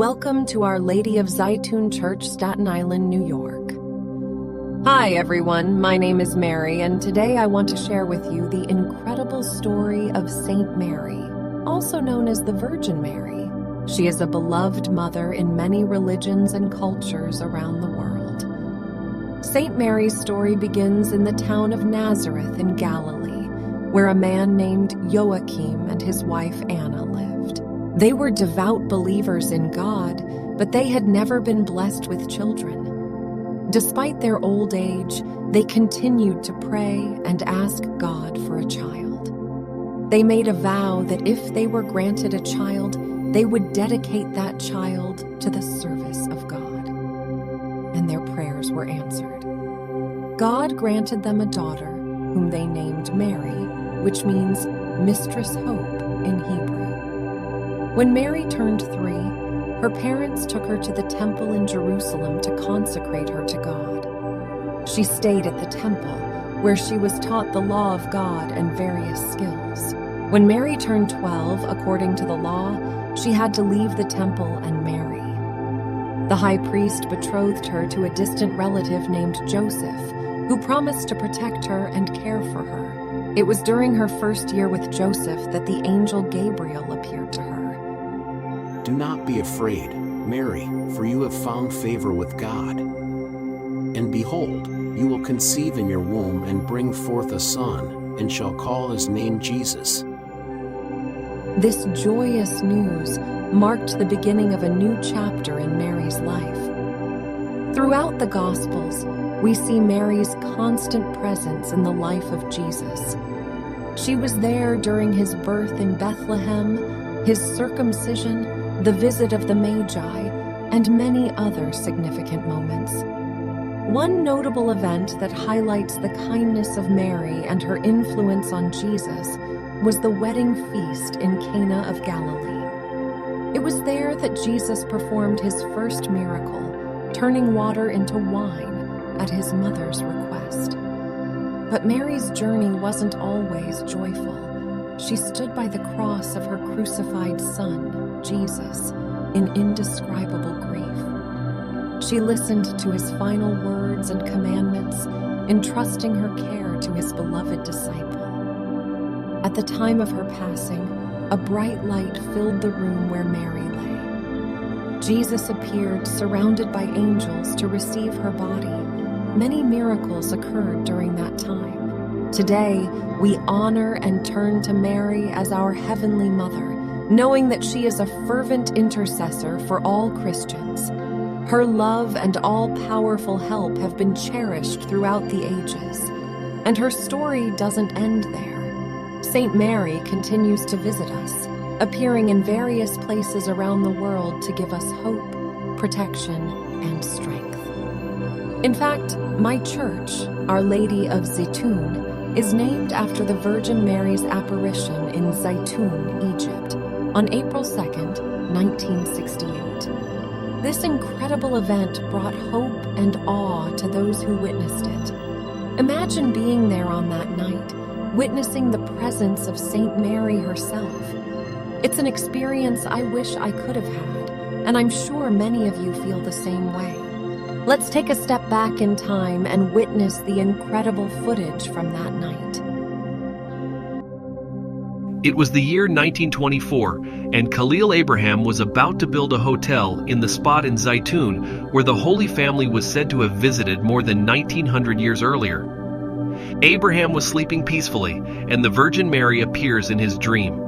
Welcome to Our Lady of Zeitoun Church, Staten Island, New York. Hi everyone, my name is Mary, and today I want to share with you the incredible story of Saint Mary, also known as the Virgin Mary. She is a beloved mother in many religions and cultures around the world. Saint Mary's story begins in the town of Nazareth in Galilee, where a man named Joachim and his wife Anna lived. They were devout believers in God, but they had never been blessed with children. Despite their old age, they continued to pray and ask God for a child. They made a vow that if they were granted a child, they would dedicate that child to the service of God. And their prayers were answered. God granted them a daughter, whom they named Mary, which means Mistress Hope in Hebrew. When Mary turned 3, her parents took her to the temple in Jerusalem to consecrate her to God. She stayed at the temple, where she was taught the law of God and various skills. When Mary turned 12, according to the law, she had to leave the temple and marry. The high priest betrothed her to a distant relative named Joseph, who promised to protect her and care for her. It was during her first year with Joseph that the angel Gabriel appeared to her. Do not be afraid, Mary, for you have found favor with God. And behold, you will conceive in your womb and bring forth a son, and shall call his name Jesus. This joyous news marked the beginning of a new chapter in Mary's life. Throughout the Gospels, we see Mary's constant presence in the life of Jesus. She was there during his birth in Bethlehem, his circumcision, the visit of the Magi, and many other significant moments. One notable event that highlights the kindness of Mary and her influence on Jesus was the wedding feast in Cana of Galilee. It was there that Jesus performed his first miracle, turning water into wine at his mother's request. But Mary's journey wasn't always joyful. She stood by the cross of her crucified son, Jesus, in indescribable grief. She listened to his final words and commandments, entrusting her care to his beloved disciple. At the time of her passing, a bright light filled the room where Mary lay. Jesus appeared surrounded by angels to receive her body. Many miracles occurred during that time. Today, we honor and turn to Mary as our Heavenly Mother, knowing that she is a fervent intercessor for all Christians. Her love and all-powerful help have been cherished throughout the ages, and her story doesn't end there. Saint Mary continues to visit us, appearing in various places around the world to give us hope, protection, and strength. In fact, my church, Our Lady of Zeitoun, is named after the Virgin Mary's apparition in Zeitoun, Egypt, on April 2nd, 1968. This incredible event brought hope and awe to those who witnessed it. Imagine being there on that night, witnessing the presence of Saint Mary herself. It's an experience I wish I could have had, and I'm sure many of you feel the same way. Let's take a step back in time and witness the incredible footage from that night. It was the year 1924, and Khalil Abraham was about to build a hotel in the spot in Zeitoun where the Holy Family was said to have visited more than 1900 years earlier. Abraham was sleeping peacefully, and the Virgin Mary appears in his dream.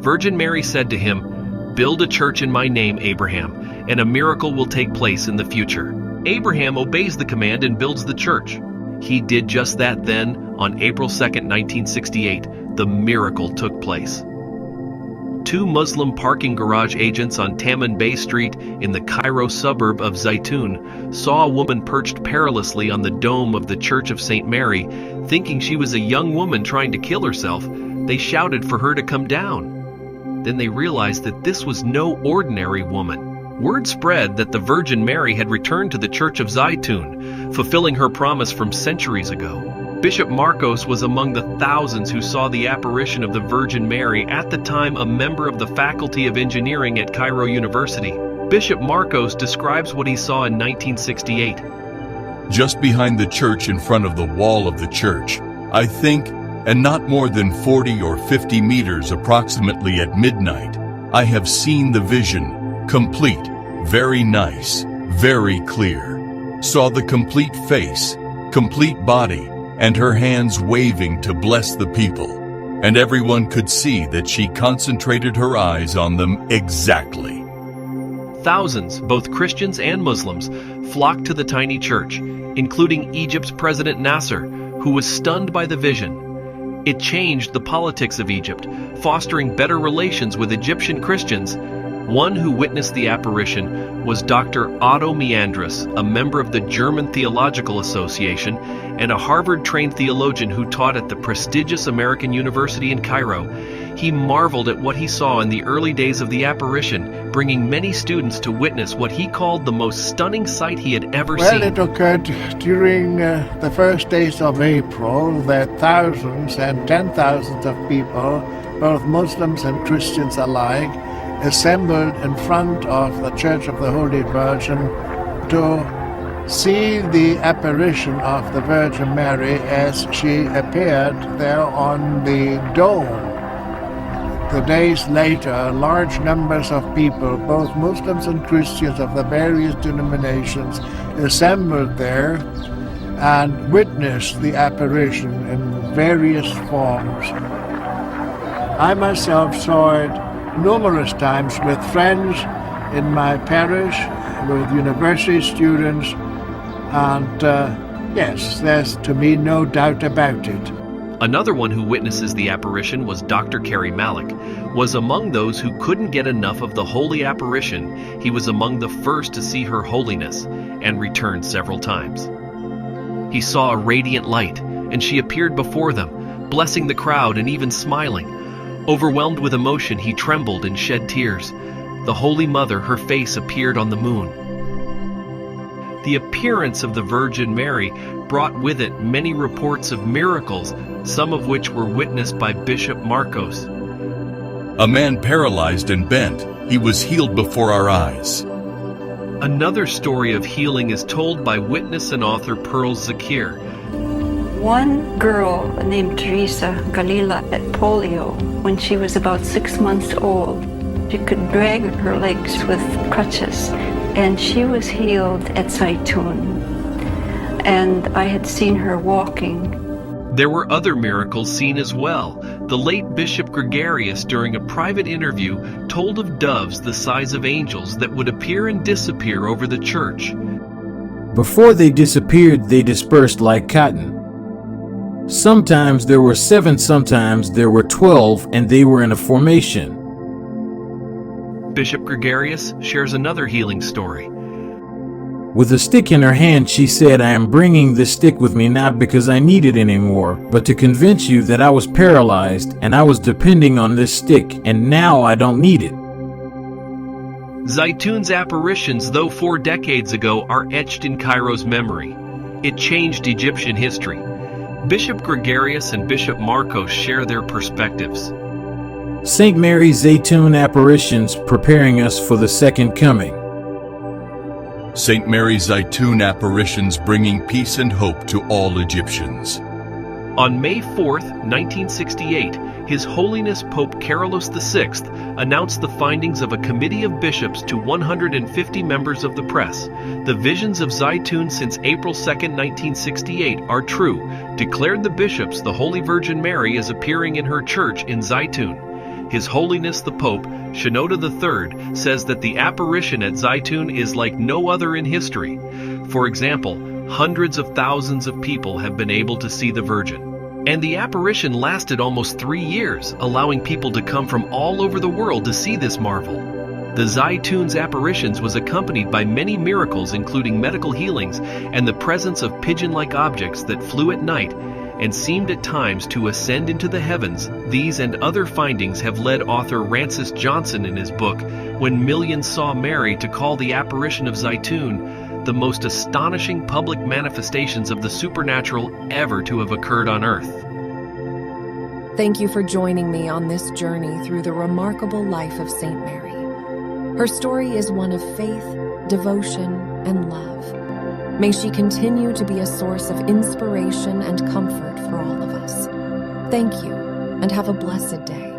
Virgin Mary said to him, "Build a church in my name, Abraham, and a miracle will take place in the future." Abraham obeys the command and builds the church. He did just that then, on April 2nd, 1968, the miracle took place. Two Muslim parking garage agents on Taman Bay Street in the Cairo suburb of Zeitoun saw a woman perched perilously on the dome of the Church of St. Mary. Thinking she was a young woman trying to kill herself, they shouted for her to come down. Then they realized that this was no ordinary woman. Word spread that the Virgin Mary had returned to the Church of Zeitoun, fulfilling her promise from centuries ago. Bishop Marcos was among the thousands who saw the apparition of the Virgin Mary, at the time a member of the Faculty of Engineering at Cairo University. Bishop Marcos describes what he saw in 1968. Just behind the church, in front of the wall of the church, I think, and not more than 40 or 50 meters approximately at midnight, I have seen the vision, complete, very nice, very clear. Saw the complete face, complete body, and her hands waving to bless the people. And everyone could see that she concentrated her eyes on them exactly. Thousands, both Christians and Muslims, flocked to the tiny church, including Egypt's President Nasser, who was stunned by the vision. It changed the politics of Egypt, fostering better relations with Egyptian Christians. One who witnessed the apparition was Dr. Otto Meandris, a member of the German Theological Association and a Harvard-trained theologian who taught at the prestigious American University in Cairo. He marveled at what he saw in the early days of the apparition, bringing many students to witness what he called the most stunning sight he had ever seen. Well, it occurred during the first days of April that thousands and 10,000s of people, both Muslims and Christians alike, assembled in front of the Church of the Holy Virgin to see the apparition of the Virgin Mary as she appeared there on the dome. The days later, large numbers of people, both Muslims and Christians of the various denominations, assembled there and witnessed the apparition in various forms. I myself saw it numerous times with friends in my parish, with university students, and yes, there's to me no doubt about it. Another one who witnesses the apparition was Dr. Kerry Malik, was among those who couldn't get enough of the holy apparition. He was among the first to see her holiness and returned several times. He saw a radiant light, and she appeared before them, blessing the crowd and even smiling. Overwhelmed with emotion, he trembled and shed tears. The Holy Mother, her face appeared on the moon. The appearance of the Virgin Mary brought with it many reports of miracles, some of which were witnessed by Bishop Marcos. A man paralyzed and bent, he was healed before our eyes. Another story of healing is told by witness and author Pearl Zakir. One girl named Teresa Galila had polio when she was about 6 months old. She could drag her legs with crutches, and she was healed at Zeitoun. And I had seen her walking. There were other miracles seen as well. The late Bishop Gregarious, during a private interview, told of doves the size of angels that would appear and disappear over the church. Before they disappeared, they dispersed like cotton. Sometimes there were 7, sometimes there were 12, and they were in a formation. Bishop Gregarious shares another healing story. With a stick in her hand, she said, "I am bringing this stick with me not because I need it anymore, but to convince you that I was paralyzed and I was depending on this stick, and now I don't need it." Zeitoun's apparitions, though 4 decades ago, are etched in Cairo's memory. It changed Egyptian history. Bishop Gregarious and Bishop Marcos share their perspectives. St. Mary's Zeitoun apparitions preparing us for the second coming. St. Mary's Zeitoun apparitions bringing peace and hope to all Egyptians. On May 4, 1968, His Holiness Pope Carolus VI announced the findings of a committee of bishops to 150 members of the press. The visions of Zeitoun since April 2, 1968 are true, declared the bishops. The Holy Virgin Mary is appearing in her church in Zeitoun. His Holiness the Pope, Shenouda III, says that the apparition at Zeitoun is like no other in history. For example, hundreds of thousands of people have been able to see the Virgin. And the apparition lasted almost 3 years, allowing people to come from all over the world to see this marvel. The Zeitoun's apparitions was accompanied by many miracles, including medical healings and the presence of pigeon-like objects that flew at night and seemed at times to ascend into the heavens. These and other findings have led author Rancis Johnson in his book, When Millions Saw Mary, to call the apparition of Zeitoun the most astonishing public manifestations of the supernatural ever to have occurred on earth. Thank you for joining me on this journey through the remarkable life of Saint Mary. Her story is one of faith, devotion, and love. May she continue to be a source of inspiration and comfort for all of us. Thank you, and have a blessed day.